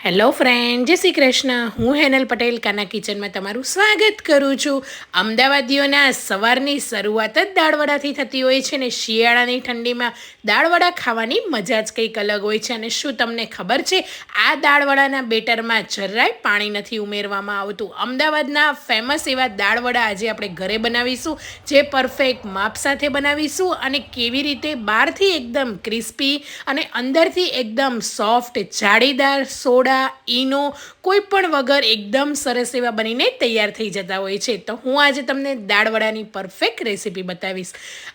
Hello friend, જય શ્રી કૃષ્ણ. હું હેનલ પટેલ કાના કિચનમાં તમારું સ્વાગત કરું છું. અમદાવાદીઓના સવારની શરૂઆત જ દાળવડાથી થતી હોય છે ને શિયાળાની ઠંડીમાં દાળવડા ખાવાની મજા જ કંઈક અલગ હોય છે. અને શું તમને ખબર છે, આ દાળવડાના બેટરમાં જરાય પાણી નથી ઉમેરવામાં આવતું. અમદાવાદના ફેમસ એવા દાળવડા આજે આપણે ઘરે બનાવીશું, જે પરફેક્ટ માપ સાથે બનાવીશું અને કેવી રીતે બહારથી એકદમ ક્રિસ્પી અને અંદરથી એકદમ સોફ્ટ જાળીદાર સોડા ઈનો કોઈ પણ વગર એકદમ સરસ એવા બનીને તૈયાર થઈ જતા હોય છે. તો હું આજે તમને દાળવડાની પરફેક્ટ રેસીપી બતાવીશ.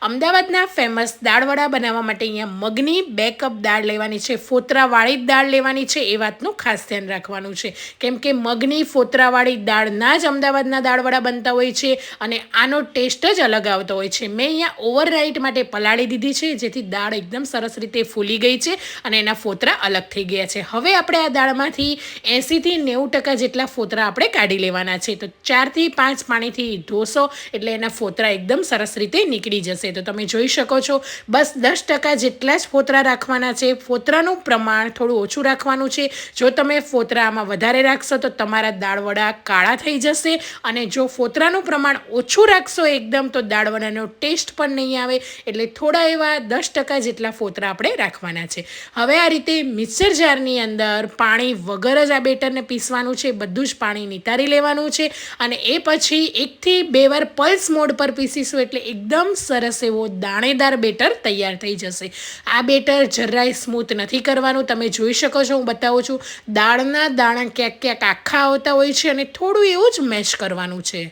અમદાવાદના ફેમસ દાળવડા બનાવવા માટે અહીંયા મગની 2 કપ દાળ લેવાની છે. ફોતરાવાળી જ દાળ લેવાની છે, એ વાતનું ખાસ ધ્યાન રાખવાનું છે, કેમ કે મગની ફોતરાવાળી દાળના જ અમદાવાદના દાળવડા બનતા હોય છે અને આનો ટેસ્ટ જ અલગ આવતો હોય છે. મેં અહીંયા ઓવરનાઇટ માટે પલાળી દીધી છે, જેથી દાળ એકદમ સરસ રીતે ફૂલી ગઈ છે અને એના ફોતરા અલગ થઈ ગયા છે. હવે આપણે આ દાળમાંથી 80 થી 90% જેટલા ફોતરા આપણે કાઢી લેવાના છે. તો 4 થી 5 પાણીથી ધોશો એટલે એના ફોતરા એકદમ સરસ રીતે નીકળી જશે. તો તમે જોઈ શકો છો, બસ 10% જેટલા જ ફોતરા રાખવાના છે. ફોતરાનું પ્રમાણ થોડું ઓછું રાખવાનું છે. જો તમે ફોતરા આમાં વધારે રાખશો તો તમારા દાળવડા કાળા થઈ જશે, અને જો ફોતરાનું પ્રમાણ ઓછું રાખશો એકદમ, તો દાળવડાનો ટેસ્ટ પણ નહીં આવે. એટલે થોડા એવા 10% જેટલા ફોતરા આપણે રાખવાના છે. હવે આ રીતે મિક્સર જારની અંદર પાણી વગર જ આ બેટરને પીસવાનું છે. બધું જ પાણી નિતારી લેવાનું છે અને એ પછી 1 થી 2 વાર પલ્સ મોડ પર પીસીશું એટલે એકદમ સરસ એવો દાણેદાર બેટર તૈયાર થઈ જશે. આ બેટર જરાય સ્મૂથ નથી કરવાનું. તમે જોઈ શકો છો, હું બતાવું છું, દાળના દાણા ક્યાંક ક્યાંક આખા આવતા હોય છે અને થોડું એવું જ મેશ કરવાનું છે.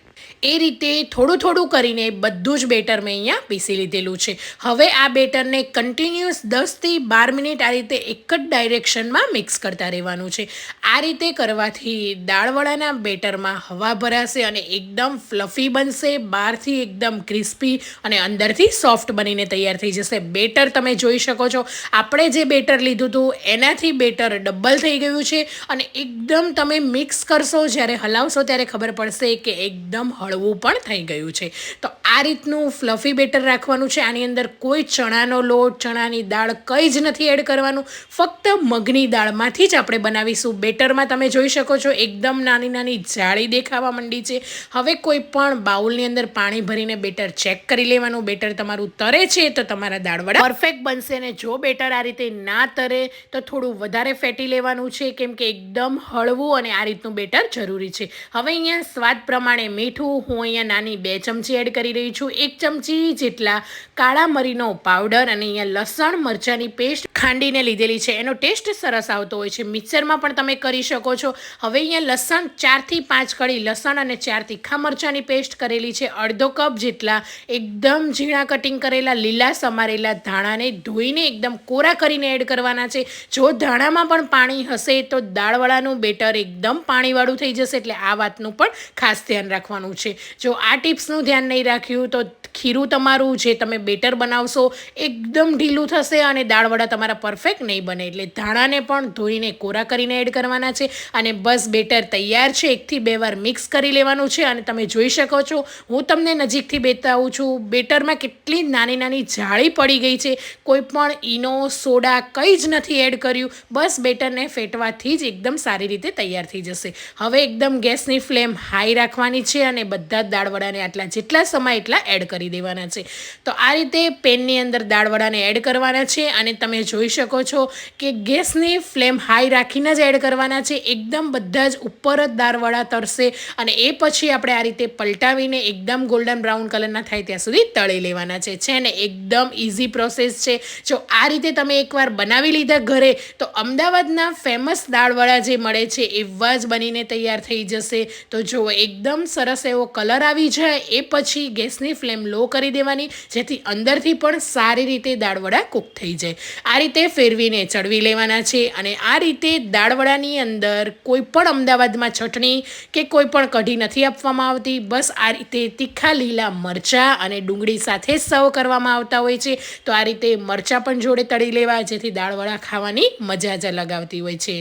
એ રીતે થોડું થોડું કરીને બધું જ બેટર મેં અહીંયા પીસી લીધેલું છે. હવે આ બેટરને કન્ટિન્યુઅસ 10 થી 12 મિનિટ આ રીતે એક જ ડાયરેક્શનમાં મિક્સ કરતા રહેવાનું છે. આ રીતે કરવાથી દાળવડાના બેટરમાં હવા ભરાશે અને એકદમ ફ્લફી બનશે, બહારથી એકદમ ક્રિસ્પી અને અંદરથી સોફ્ટ બનીને તૈયાર થઈ જશે. બેટર તમે જોઈ શકો છો, આપણે જે બેટર લીધું હતું એનાથી બેટર ડબલ થઈ ગયું છે અને એકદમ તમે મિક્સ કરશો, જ્યારે હલાવશો ત્યારે ખબર પડશે કે એકદમ હળવું પણ થઈ ગયું છે. તો આ રીતનું ફ્લફી બેટર રાખવાનું છે. આની અંદર કોઈ ચણાનો લોટ, ચણાની દાળ કંઈ જ નથી એડ કરવાનું. ફક્ત મગની દાળમાંથી જ આપણે બનાવીશું. બેટરમાં તમે જોઈ શકો છો, એકદમ નાની નાની જાળી દેખાવા માંડી છે. હવે કોઈ પણ બાઉલની અંદર પાણી ભરીને બેટર ચેક કરી લેવાનું. બેટર તમારું તરે છે તો તમારા દાળવડા પરફેક્ટ બનશે, અને જો બેટર આ રીતે ના તરે તો થોડું વધારે ફેટી લેવાનું છે, કેમ કે એકદમ હળવું અને આ રીતનું બેટર જરૂરી છે. હવે અહીંયા સ્વાદ પ્રમાણે મીઠું હું અહીંયા નાની 2 ચમચી એડ કરી રહી છું. 1 ચમચી જેટલા કાળા મરીનો પાવડર અને અહીંયા લસણ મરચાંની પેસ્ટ ખાંડીને લીધેલી છે. એનો ટેસ્ટ સરસ આવતો હોય છે. મિક્સરમાં પણ તમે કરી શકો છો. હવે અહીંયા લસણ 4 થી 5 કળી લસણ અને 4 તીખા મરચાંની પેસ્ટ કરેલી છે. અડધો કપ જેટલા એકદમ ઝીણા કટિંગ કરેલા લીલા સમારેલા ધાણાને ધોઈને એકદમ કોરા કરીને એડ કરવાના છે. જો ધાણામાં પણ પાણી હશે તો દાળવડાનું બેટર એકદમ પાણીવાળું થઈ જશે. એટલે આ વાતનું પણ ખાસ ધ્યાન રાખવાનું છે. જો આ ટિપ્સનું ધ્યાન નહીં રાખ્યું તો ખીરું તમારું જે તમે બેટર બનાવશો એકદમ ઢીલું થશે અને દાળવડા તમારા પરફેક્ટ નહીં બને. એટલે ધાણાને પણ ધોઈને કોરા કરીને એડ કરવાના છે. અને બસ બેટર તૈયાર છે. 1 થી 2 વાર મિક્સ કરી લેવાનું છે. અને તમે જોઈ શકો છો, હું તમને નજીકથી બતાવું છું, બેટરમાં કેટલી નાની નાની જાળી પડી ગઈ છે. કોઈ પણ ઈનો, સોડા કંઈ જ નથી એડ કર્યું. બસ બેટરને ફેટવાથી જ એકદમ સારી રીતે તૈયાર થઈ જશે. હવે એકદમ ગેસની ફ્લેમ હાઈ રાખવાની છે અને બધા જ દાળવડાને આટલા જેટલા સમય એટલા એડ કરી દેવાના છે. તો આ રીતે પેનની અંદર દાળવડાને એડ કરવાના છે અને તમે જોઈ શકો છો કે ગેસની ફ્લેમ હાઈ રાખીને જ એડ કરવાના છે. એકદમ બધા જ ઉપર જ દાળવડા તરશે અને એ પછી આપણે આ રીતે પલટાવીને એકદમ ગોલ્ડન બ્રાઉન કલરના થાય ત્યાં સુધી તળી લેવાના છે ને એકદમ ઇઝી પ્રોસેસ છે. જો આ રીતે તમે એકવાર બનાવી લીધા ઘરે, તો અમદાવાદના ફેમસ દાળવડા જે મળે છે એવા જ બનીને તૈયાર થઈ જશે. તો જો એકદમ સરસ એવો કલર આવી જાય એ પછી ગેસની ફ્લેમ લો કરી દેવાની, જેથી અંદરથી પણ સારી રીતે દાળવડા કૂક થઈ જાય. આ રીતે ફેરવીને ચડવી લેવાના છે. અને આ રીતે દાળવડાની અંદર કોઈ પણ અમદાવાદમાં ચટણી કે કોઈ પણ કઢી નથી આપવામાં આવતી. બસ આ રીતે તીખા લીલા મરચાં અને ડુંગળી સાથે સર્વ કરવામાં આવતા હોય છે. તો આ રીતે મરચાં પણ જોડે તળી લેવા, જેથી દાળવડા ખાવાની મજા જ અલગ આવતી હોય છે.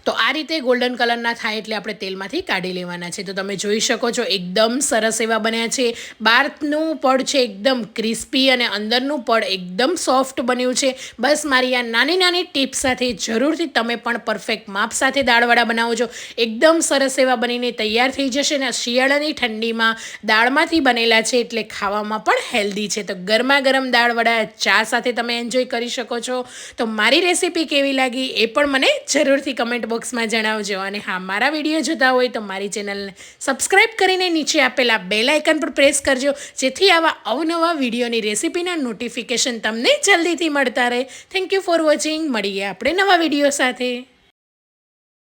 તો આ રીતે ગોલ્ડન કલરના થાય એટલે આપણે તેલમાંથી કાઢી લેવાના છે. તો તમે જોઈ શકો છો એકદમ સરસ એવા બન્યા છે. બહારનું પડ છે એકદમ ક્રિસ્પી અને અંદરનું પડ એકદમ સોફ્ટ બન્યું છે. બસ મારી આ નાની નાની ટિપ્સ સાથે જરૂરથી તમે પણ પરફેક્ટ માપ સાથે દાળવડા બનાવજો. એકદમ સરસ એવા બનીને તૈયાર થઈ જશે ને શિયાળાની ઠંડીમાં દાળમાંથી બનેલા છે એટલે ખાવામાં પણ હેલ્ધી છે. તો ગરમા ગરમ દાળવડા ચા સાથે તમે એન્જોય કરી શકો છો. તો મારી રેસીપી કેવી લાગી એ પણ મને જરૂરથી કમેન્ટ બોક્સમાં જણાવજો. અને હા, મારા વિડીયો જોતા હોય તો મારી ચેનલને સબસ્ક્રાઈબ કરીને નીચે આપેલા બેલ આઇકન પર પ્રેસ કરજો, જેથી આવા અવનવા વિડીયોની રેસીપીના નોટિફિકેશન તમને જલ્દીથી મળતા રહે. Thank you for watching. મળીએ આપણે નવા વિડીયો સાથે.